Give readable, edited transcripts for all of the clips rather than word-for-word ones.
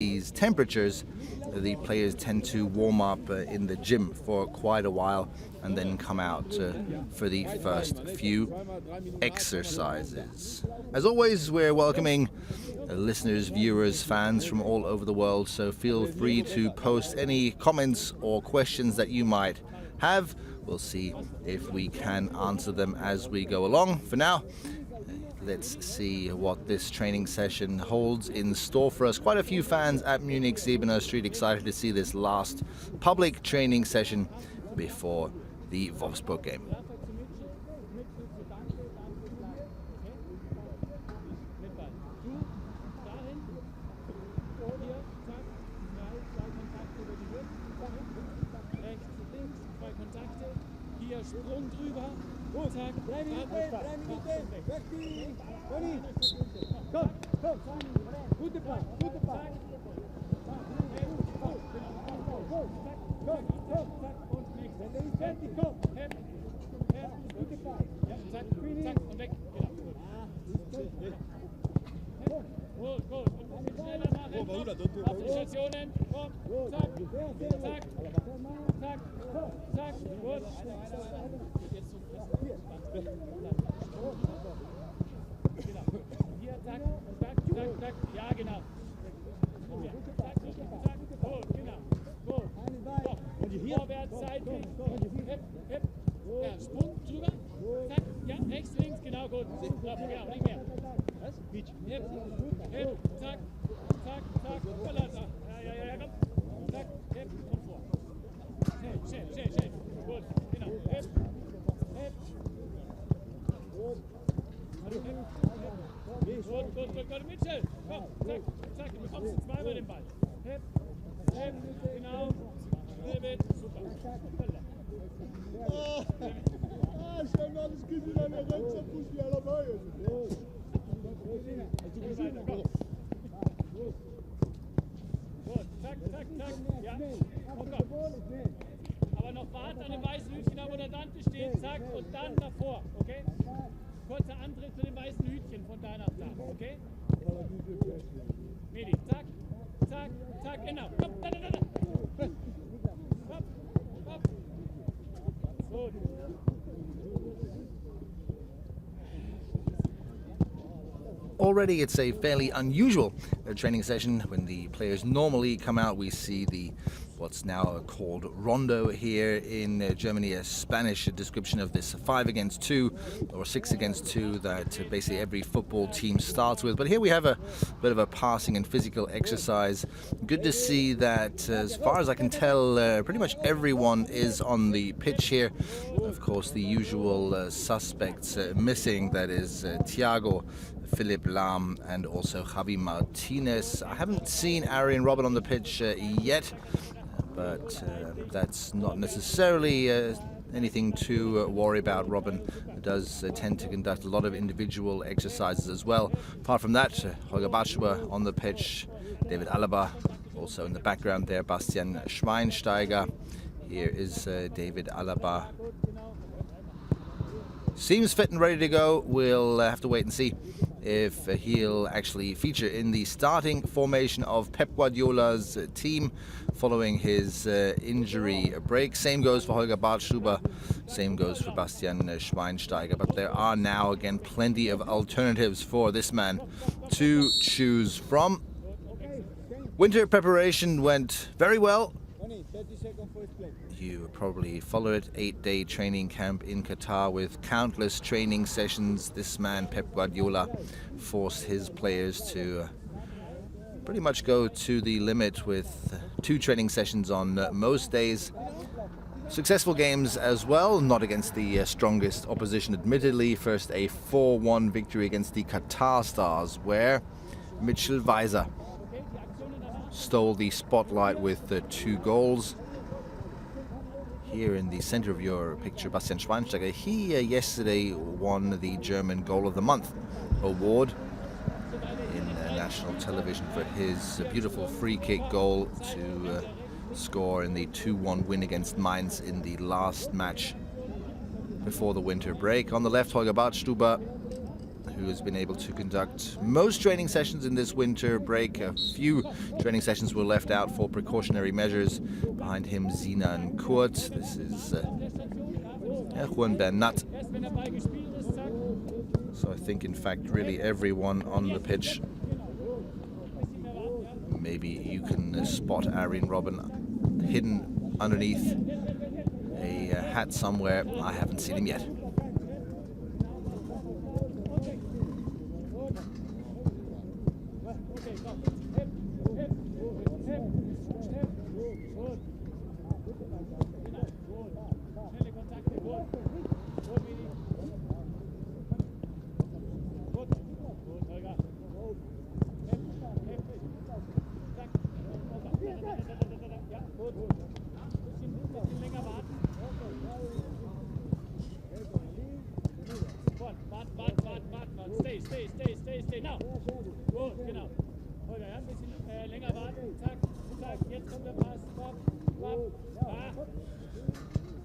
these temperatures, the players tend to warm up in the gym for quite a while and then come out for the first few exercises. As always, we're welcoming listeners, viewers, fans from all over the world, so feel free to post any comments or questions that you might have. We'll see if we can answer them as we go along. For now, let's see what this training session holds in store for us. Quite a few fans at Munich Sebener Street excited to see this last public training session before the Wolfsburg game. Sprung drüber. Zack. 3 Minuten. Komm. Gute Pass. Und nächste. Wenn der ist fertig, komm. Gute Pass. Ja, zack und weg. Gut. Und ein bisschen schneller machen. Auf die Stationen. Komm. Zack. Gut. Hier, zack. Ja, genau. Gut, genau. Gut. Und hier vorwärts, seitlich. Hep. Ja, Sprung drüber. Zack. Ja, rechts, links, genau, gut. Genau, nicht mehr. Was? Hep. Zack. Verlassen. Ja, komm. Zack, hep, komm vor. Schnell. Gut, genau. Hep. Gut, Mitchell. Komm, zack, du bekommst zweimal den Ball. Hep, genau. Super. Schön war das Kind in einer Rennzerfuß wie aller Bayern. Gut, zack. Ja, komm. Aber noch warten an dem weißen Hütchen, da wo der Dante steht, zack, und dann davor, okay? Kurzer Antritt zu dem weißen Hütchen von deiner Seite, okay? Medi, zack, genau. Komm, da. Hopp. Gut. Already it's a fairly unusual training session. When the players normally come out, we see what's now called rondo here in Germany, a Spanish description of this 5 against 2 or 6 against 2 that basically every football team starts with. But here we have a bit of a passing and physical exercise. Good to see that, as far as I can tell, pretty much everyone is on the pitch here. Of course, the usual suspects missing, that is Thiago, Philipp Lahm and also Javi Martinez. I haven't seen Arjen Robben on the pitch yet, but that's not necessarily anything to worry about. Robben does tend to conduct a lot of individual exercises as well. Apart from that, Holger Badstuber on the pitch, David Alaba also in the background there, Bastian Schweinsteiger. Here is David Alaba. Seems fit and ready to go. We'll have to wait and see if he'll actually feature in the starting formation of Pep Guardiola's team following his injury break. Same goes for Holger Badstuber, same goes for Bastian Schweinsteiger. But there are now again plenty of alternatives for this man to choose from. Winter preparation went very well. You probably followed it. 8-day training camp in Qatar with countless training sessions. This man, Pep Guardiola, forced his players to pretty much go to the limit with 2 training sessions on most days. Successful games as well, not against the strongest opposition admittedly. First a 4-1 victory against the Qatar Stars, where Mitchell Weiser stole the spotlight with 2 goals. Here in the center of your picture, Bastian Schweinsteiger, he yesterday won the German Goal of the Month award in national television for his beautiful free kick goal to score in the 2-1 win against Mainz in the last match before the winter break. On the left, Holger Badstuber, who has been able to conduct most training sessions in this winter break. A few training sessions were left out for precautionary measures. Behind him, Zina and Kurt. This is Juan Bernat. So I think, in fact, really everyone on the pitch. Maybe you can spot Arjen Robben hidden underneath a hat somewhere. I haven't seen him yet. Stay now. Gut, genau. Holger, ja, ein bisschen länger warten. Zack, zack, jetzt kommt der Pass. Stopp, stopp,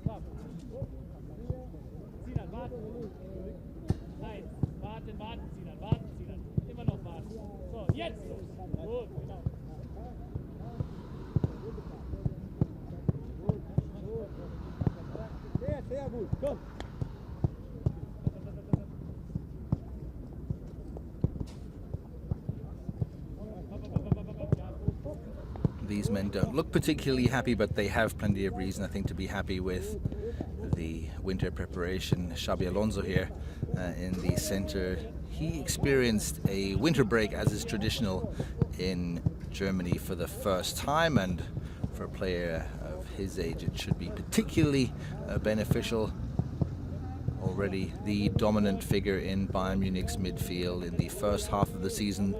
stopp. Sinan, warten. Nein, warten, Sinan, warten, Sinan. Immer noch warten. So, jetzt los. Gut, genau. Sehr gut, komm. These men don't look particularly happy, but they have plenty of reason, I think, to be happy with the winter preparation. Xabi Alonso here in the center. He experienced a winter break, as is traditional in Germany, for the first time, and for a player of his age it should be particularly beneficial. Already the dominant figure in Bayern Munich's midfield in the first half of the season.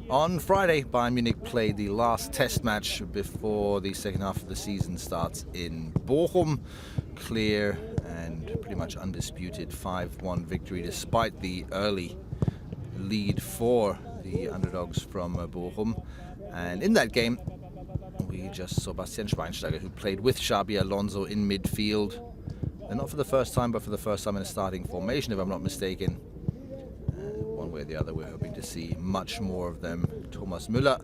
On Friday, Bayern Munich played the last test match before the second half of the season starts in Bochum. Clear and pretty much undisputed 5-1 victory, despite the early lead for the underdogs from Bochum. And in that game, we just saw Bastian Schweinsteiger, who played with Xabi Alonso in midfield. And not for the first time, but for the first time in a starting formation, if I'm not mistaken. One way or the other, we're hoping to see much more of them. Thomas Müller,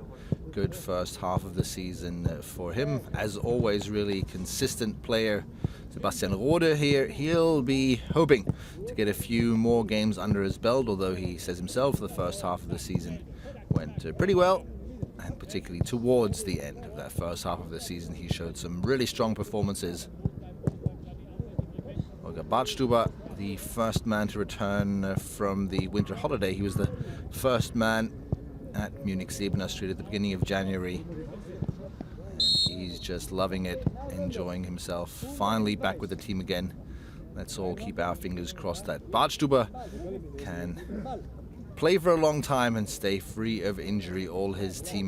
good first half of the season for him. As always, really consistent player. Sebastian Rode here, he'll be hoping to get a few more games under his belt, although he says himself the first half of the season went pretty well. And particularly towards the end of that first half of the season, he showed some really strong performances. Badstuber, the first man to return from the winter holiday. He was the first man at Munich Sebener Street at the beginning of January. And he's just loving it, enjoying himself. Finally back with the team again. Let's all keep our fingers crossed that Badstuber can play for a long time and stay free of injury. All his teammates